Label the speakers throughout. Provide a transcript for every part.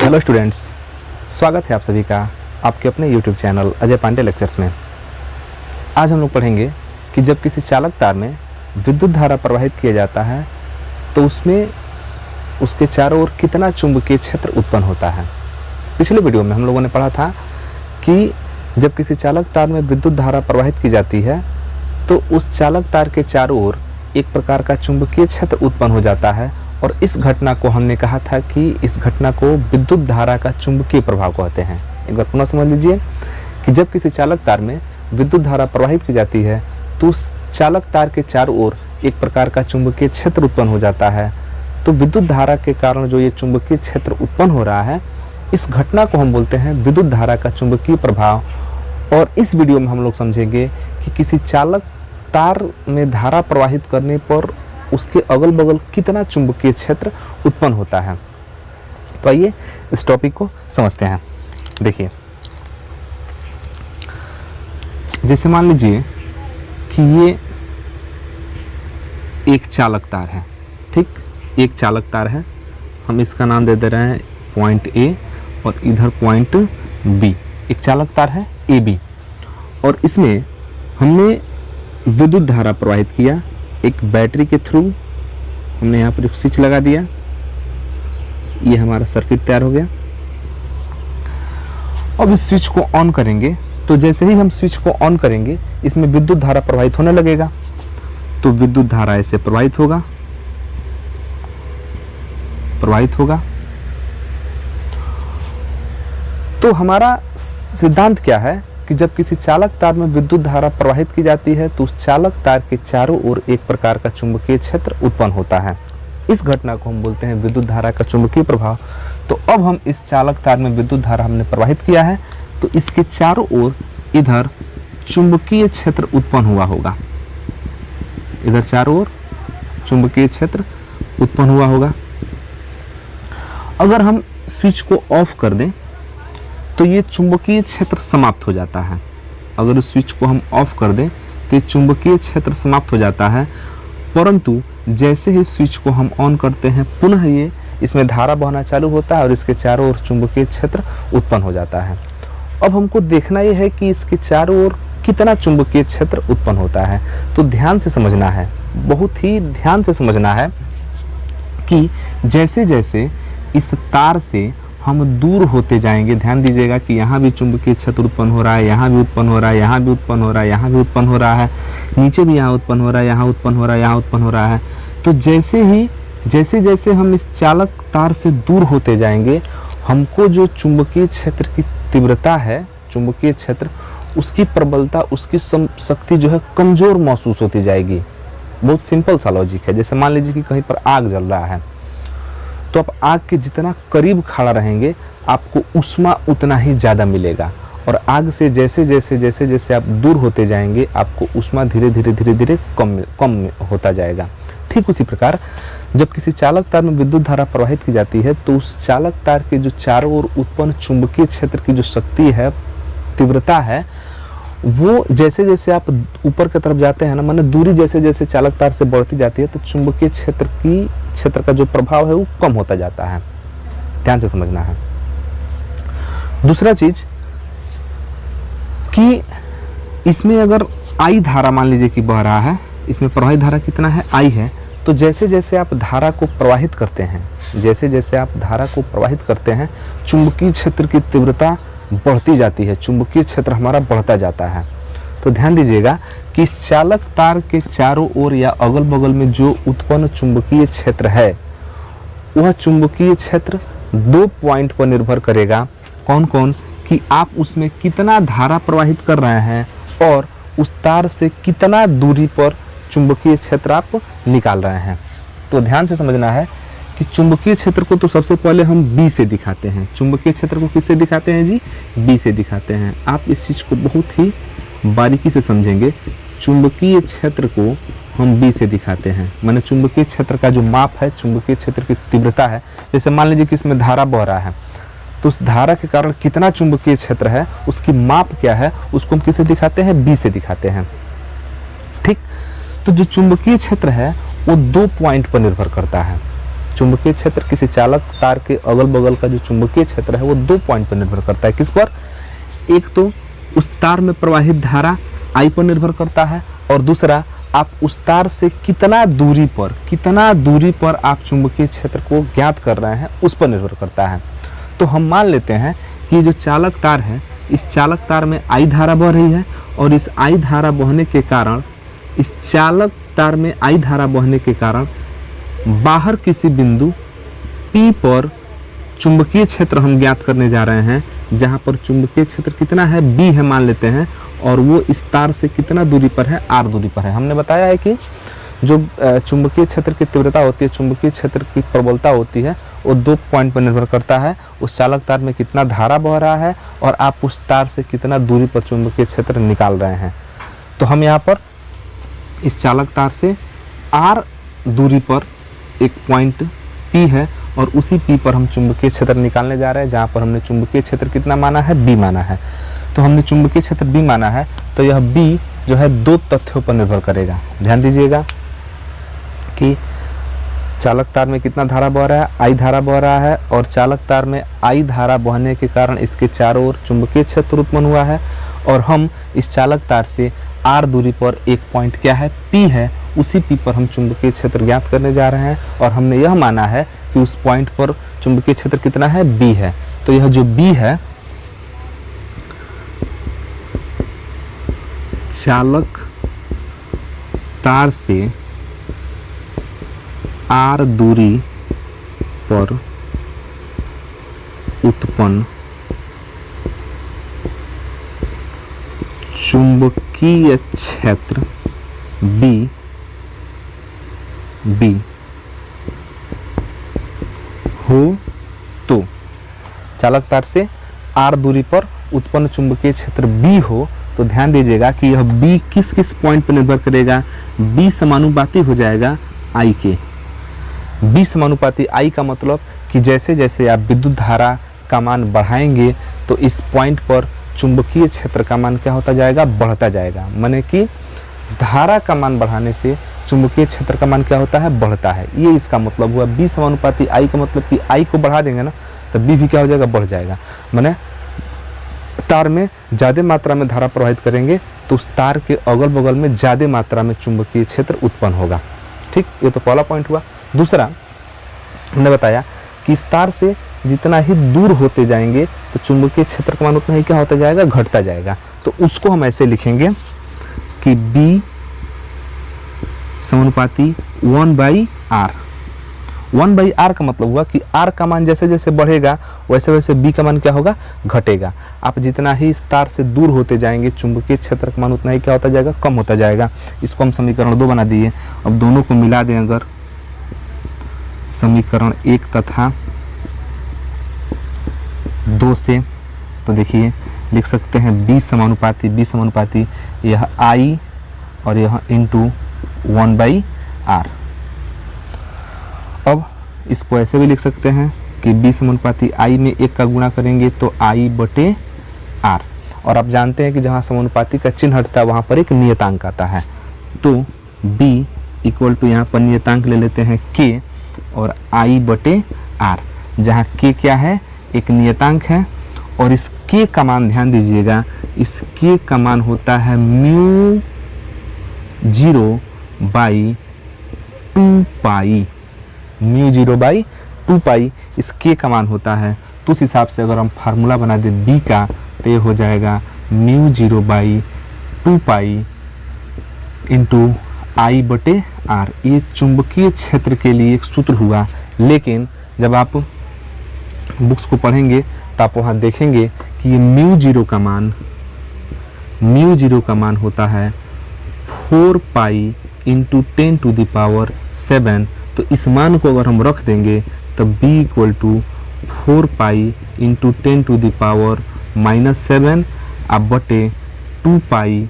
Speaker 1: Hello students, स्वागत है आप सभी का आपके अपने YouTube channel Ajay Pandey lectures में। आज हम लोग पढ़ेंगे कि जब किसी चालक तार में विद्युत धारा प्रवाहित किया जाता है तो उसमें उसके चारों ओर कितना चुंबकीय क्षेत्र उत्पन्न होता है। पिछले वीडियो में हम लोगों ने पढ़ा था कि जब किसी चालक तार में विद्युत धारा प्रवाहित की जाती है तो उस चालक तार के चारों ओर एक प्रकार का चुंबकीय क्षेत्र उत्पन्न हो जाता है, और इस घटना को हमने कहा था कि इस घटना को विद्युत धारा का चुंबकीय प्रभाव कहते हैं। एक बार पुनः समझ लीजिए कि जब किसी चालक तार में विद्युत धारा प्रवाहित की जाती है तो उस चालक तार के चारों ओर एक प्रकार का चुंबकीय क्षेत्र उत्पन्न हो जाता है। तो विद्युत धारा के कारण जो ये चुंबकीय क्षेत्र उत्पन्न हो रहा है, इस घटना को हम बोलते हैं विद्युत धारा का चुंबकीय प्रभाव। और इस वीडियो में हम लोग समझेंगे कि किसी चालक तार में धारा प्रवाहित करने पर उसके अगल बगल कितना चुंबकीय क्षेत्र उत्पन्न होता है। तो आइए इस टॉपिक को समझते हैं। देखिए, जैसे मान लीजिए कि ये एक चालक तार है, ठीक, एक चालक तार है। हम इसका नाम दे दे रहे हैं पॉइंट ए और इधर पॉइंट बी। एक चालक तार है ए बी, और इसमें हमने विद्युत धारा प्रवाहित किया एक बैटरी के थ्रू। हमने यहाँ पर एक स्विच लगा दिया, ये हमारा सर्किट तैयार हो गया। अब इस स्विच को ऑन करेंगे तो जैसे ही हम स्विच को ऑन करेंगे इसमें विद्युत धारा प्रवाहित होने लगेगा। तो विद्युत धारा ऐसे प्रवाहित होगा। तो हमारा सिद्धांत क्या है कि जब किसी चालक तार में विद्युत धारा प्रवाहित की जाती है तो उस चालक तार के चारों ओर एक प्रकार का चुंबकीय क्षेत्र उत्पन्न होता है। इस घटना को हम बोलते हैं विद्युत धारा का चुंबकीय प्रभाव। तो अब हम इस चालक तार में विद्युत धारा हमने प्रवाहित किया है तो इसके चारों ओर इधर चुंबकीय क्षेत्र उत्पन्न हुआ होगा। इधर चारों ओर चुंबकीय क्षेत्र उत्पन्न हुआ होगा। अगर हम स्विच को ऑफ कर दें तो ये चुंबकीय क्षेत्र समाप्त हो जाता है। अगर इस स्विच को हम ऑफ कर दें तो ये चुंबकीय क्षेत्र समाप्त हो जाता है, परंतु जैसे ही स्विच को हम ऑन करते हैं पुनः ये इसमें धारा बहना चालू होता है और इसके चारों ओर चुंबकीय क्षेत्र उत्पन्न हो जाता है। अब हमको देखना ये है कि इसके चारों ओर कितना चुंबकीय क्षेत्र उत्पन्न होता है। तो ध्यान से समझना है, बहुत ही ध्यान से समझना है कि जैसे जैसे इस तार से हम दूर होते जाएंगे, ध्यान दीजिएगा कि यहाँ भी चुंबकीय क्षेत्र उत्पन्न हो रहा है, यहाँ भी उत्पन्न हो रहा है, यहाँ भी उत्पन्न हो रहा है, यहाँ भी उत्पन्न हो रहा है, नीचे भी यहाँ उत्पन्न हो रहा है, यहाँ उत्पन्न हो रहा है, यहाँ उत्पन्न हो रहा है। तो जैसे जैसे हम इस चालक तार से दूर होते जाएंगे, हमको जो चुंबकीय क्षेत्र की तीव्रता है, चुंबकीय क्षेत्र, उसकी प्रबलता, उसकी शक्ति जो है कमजोर महसूस होती जाएगी। बहुत सिंपल सा लॉजिक है। जैसे मान लीजिए कि कहीं पर आग जल रहा है तो आप आग के जितना करीब खड़ा रहेंगे आपको ऊष्मा उतना ही ज़्यादा मिलेगा, और आग से जैसे जैसे आप दूर होते जाएंगे आपको ऊष्मा धीरे धीरे कम होता जाएगा। ठीक उसी प्रकार जब किसी चालक तार में विद्युत धारा प्रवाहित की जाती है तो उस चालक तार के जो चारों ओर उत्पन्न चुंबकीय क्षेत्र की जो शक्ति है, तीव्रता है, वो जैसे जैसे आप ऊपर की तरफ जाते हैं ना, माने दूरी जैसे जैसे चालक तार से बढ़ती जाती है तो चुंबकीय क्षेत्र का जो प्रभाव है वो कम होता जाता है। ध्यान से समझना है। दूसरा चीज कि इसमें अगर आई धारा मान लीजिए कि बह रहा है, इसमें प्रवाहित धारा कितना है, आई है, तो जैसे जैसे आप धारा को प्रवाहित करते हैं, चुंबकीय क्षेत्र की तीव्रता बढ़ती जाती है, चुंबकीय क्षेत्र हमारा बढ़ता जाता है। तो ध्यान दीजिएगा कि इस चालक तार के चारों ओर या अगल बगल में जो उत्पन्न चुंबकीय क्षेत्र है, वह चुंबकीय क्षेत्र 2 पॉइंट पर निर्भर करेगा। कौन कौन? कि आप उसमें कितना धारा प्रवाहित कर रहे हैं और उस तार से कितना दूरी पर चुंबकीय क्षेत्र आप निकाल रहे हैं। तो ध्यान से समझना है कि चुंबकीय क्षेत्र को तो सबसे पहले हम बी से दिखाते हैं। चुंबकीय क्षेत्र को किससे दिखाते हैं जी? बी से दिखाते हैं। आप इस चीज़ को बहुत ही बारीकी से समझेंगे। चुंबकीय क्षेत्र को हम बी से दिखाते हैं, माने चुंबकीय क्षेत्र का जो माप है, चुंबकीय क्षेत्र की तीव्रता है। जैसे मान लीजिए कि इसमें धारा बह रहा है तो उस धारा के कारण कितना चुंबकीय क्षेत्र है, उसकी माप क्या है, उसको हम किसे दिखाते हैं? बी से दिखाते हैं। ठीक, तो जो चुंबकीय क्षेत्र है वो 2 पॉइंट पर निर्भर करता है। चुंबकीय क्षेत्र किसी चालक तार के अगल बगल का जो चुंबकीय क्षेत्र है वो 2 पॉइंट पर निर्भर करता है। किस पर? एक तो उस तार में प्रवाहित धारा I पर निर्भर करता है, और दूसरा आप उस तार से कितना दूरी पर आप चुंबकीय क्षेत्र को ज्ञात कर रहे हैं उस पर निर्भर करता है। तो हम मान लेते हैं कि जो चालक तार है, इस चालक तार में I धारा बह रही है, और इस I धारा बहने के कारण, इस चालक तार में I धारा बहने के कारण बाहर किसी बिंदु P पर चुंबकीय क्षेत्र हम ज्ञात करने जा रहे हैं, जहां पर चुंबकीय क्षेत्र कितना है, B है मान लेते हैं, और वो इस तार से कितना दूरी पर है, R दूरी पर है। हमने बताया है कि जो चुंबकीय क्षेत्र की तीव्रता होती है, चुंबकीय क्षेत्र की प्रबलता होती है, वो 2 पॉइंट पर निर्भर करता है। उस चालक तार में कितना धारा बह रहा है और आप उस तार से कितना दूरी पर चुंबकीय क्षेत्र निकाल रहे हैं। तो हम यहाँ पर इस चालक तार से R दूरी पर एक पॉइंट P है, और उसी P पर हम चुंबकीय क्षेत्र निकालने जा रहे हैं, जहाँ पर हमने चुंबकीय क्षेत्र कितना माना है, B माना है। तो हमने चुंबकीय क्षेत्र B माना है, तो यह B जो है 2 तथ्यों पर निर्भर करेगा। ध्यान दीजिएगा कि चालक तार में कितना धारा बह रहा है, I धारा बह रहा है, और चालक तार में I धारा बहने के कारण इसके चारों ओर चुंबकीय क्षेत्र उत्पन्न हुआ है, और हम इस चालक तार से R दूरी पर एक पॉइंट क्या है, P है, उसी P पर हम चुंबकीय क्षेत्र ज्ञात करने जा रहे हैं, और हमने यह माना है कि उस पॉइंट पर चुंबकीय क्षेत्र कितना है, B है। तो यह जो B है, चालक तार से R दूरी पर उत्पन्न चुंबकीय क्षेत्र B हो, तो चालक तार से R दूरी पर उत्पन्न चुंबकीय क्षेत्र B हो, तो ध्यान दीजिएगा कि यह B किस किस पॉइंट पर निर्भर करेगा, B समानुपाती हो जाएगा I के। B समानुपाती I का मतलब कि जैसे जैसे आप विद्युत धारा का मान बढ़ाएंगे, तो इस पॉइंट पर चुंबकीय क्षेत्र का मान क्या होता जाएगा, बढ़ता जाएगा। माने कि धारा का मान बढ़ाने से चुंबकीय क्षेत्र का मान क्या होता है, बढ़ता है। ये इसका मतलब हुआ। B समानुपाती I का मतलब कि I को बढ़ा देंगे ना, तो B भी क्या हो जाएगा, बढ़ जाएगा। माने तार में ज़्यादा मात्रा में धारा प्रवाहित करेंगे तो उस तार के अगल बगल में ज़्यादा मात्रा में चुंबकीय क्षेत्र उत्पन्न होगा। ठीक, ये तो पहला पॉइंट हुआ। दूसरा, हमने बताया कि इस तार से जितना ही दूर होते जाएंगे तो चुंबकीय क्षेत्र का मान उतना ही क्या होता जाएगा, घटता जाएगा। तो उसको हम ऐसे लिखेंगे कि B समानुपाती 1/r। 1/r का मतलब हुआ कि R का मान जैसे जैसे बढ़ेगा वैसे वैसे B का मान क्या होगा, घटेगा। आप जितना ही इस तार से दूर होते जाएंगे चुंबकीय क्षेत्र का मान उतना ही क्या होता जाएगा, कम होता जाएगा। इसको हम समीकरण 2 बना दिए। अब दोनों को मिला दें अगर, समीकरण 1 तथा 2 से, तो देखिए लिख सकते हैं B समानुपाती यह I और यह इंटू 1/r। अब इसको ऐसे भी लिख सकते हैं कि B समानुपाती I में 1 का गुणा करेंगे तो I/r। और आप जानते हैं कि जहाँ समानुपाती का चिन्ह हटता है वहाँ पर एक नियतांक आता है। तो B इक्वल टू यहाँ पर नियतांक ले लेते हैं K और I/r, जहाँ K क्या है, एक नियतांक है। और इस K का मान ध्यान दीजिएगा, इस K का मान होता है μ0/2π। μ0/2π इस K का मान होता है। तो उस हिसाब से अगर हम फार्मूला बना दें B का, तो ये हो जाएगा μ0/2π इंटू I/r। ये चुंबकीय क्षेत्र के लिए एक सूत्र हुआ। लेकिन जब आप बुक्स को पढ़ेंगे तो आप वहाँ देखेंगे कि ये μ0 का मान होता है 4π इंटू 10⁻⁷। तो इस मान को अगर हम रख देंगे तो B इक्वल टू 4π इंटू 10⁻⁷ बटे 2π,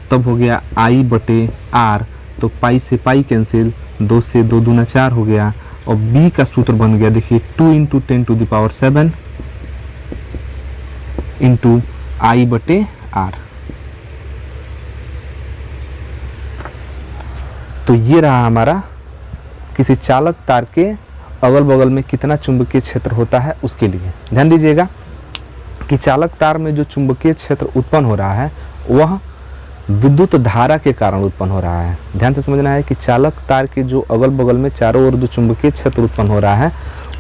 Speaker 1: तब हो गया I/r। तो पाई से पाई कैंसिल, 2 से 2 दूना 4 हो गया। और B का सूत्र बन गया, देखिए 2 इंटू 10⁻⁷ इंटू I/r। तो ये रहा हमारा किसी चालक तार के अगल बगल में कितना चुंबकीय क्षेत्र होता है उसके लिए। ध्यान दीजिएगा कि चालक तार में जो चुंबकीय क्षेत्र उत्पन्न हो रहा है वह विद्युत धारा के कारण उत्पन्न हो रहा है। ध्यान से समझना है कि चालक तार के जो अगल बगल में चारों ओर जो चुंबकीय क्षेत्र उत्पन्न हो रहा है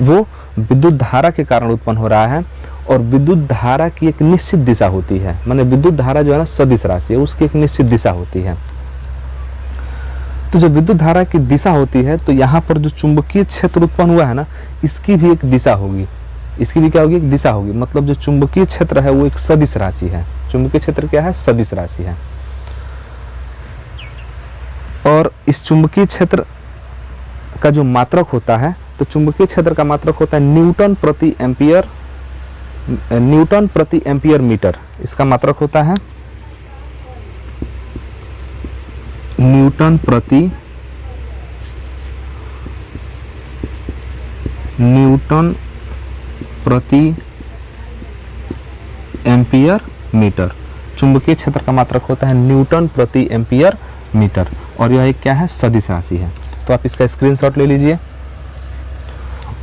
Speaker 1: वो विद्युत धारा के कारण उत्पन्न हो रहा है, और विद्युत धारा की एक निश्चित दिशा होती है, माने विद्युत धारा जो है ना सदिश राशि है, उसकी एक निश्चित दिशा होती है। तो जब विद्युत धारा की दिशा होती है तो यहाँ पर जो चुंबकीय क्षेत्र उत्पन्न हुआ है ना, इसकी भी एक दिशा होगी, इसकी भी क्या होगी, एक दिशा होगी। मतलब जो चुंबकीय क्षेत्र है वो एक सदिश राशि है। चुंबकीय क्षेत्र क्या है, सदिश राशि है। और इस चुंबकीय क्षेत्र का जो मात्रक होता है, तो चुंबकीय क्षेत्र का मात्रक होता है न्यूटन प्रति एम्पियर मीटर। इसका मात्रक होता है न्यूटन प्रति एम्पियर मीटर। चुंबकीय क्षेत्र का मात्रक होता है न्यूटन प्रति एम्पियर मीटर, और यह एक क्या है, सदिश राशि है। तो आप इसका स्क्रीनशॉट ले लीजिए।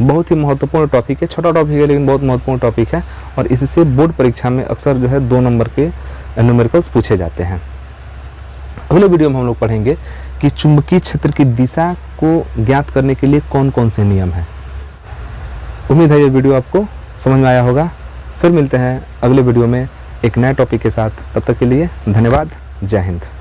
Speaker 1: बहुत ही महत्वपूर्ण टॉपिक है, छोटा टॉपिक है लेकिन बहुत महत्वपूर्ण टॉपिक है, और इससे बोर्ड परीक्षा में अक्सर जो है 2 नंबर के न्यूमेरिकल्स पूछे जाते हैं। अगले वीडियो में हम लोग पढ़ेंगे कि चुंबकीय क्षेत्र की दिशा को ज्ञात करने के लिए कौन कौन से नियम हैं। उम्मीद है ये वीडियो आपको समझ में आया होगा। फिर मिलते हैं अगले वीडियो में एक नए टॉपिक के साथ। तब तक के लिए धन्यवाद। जय हिंद।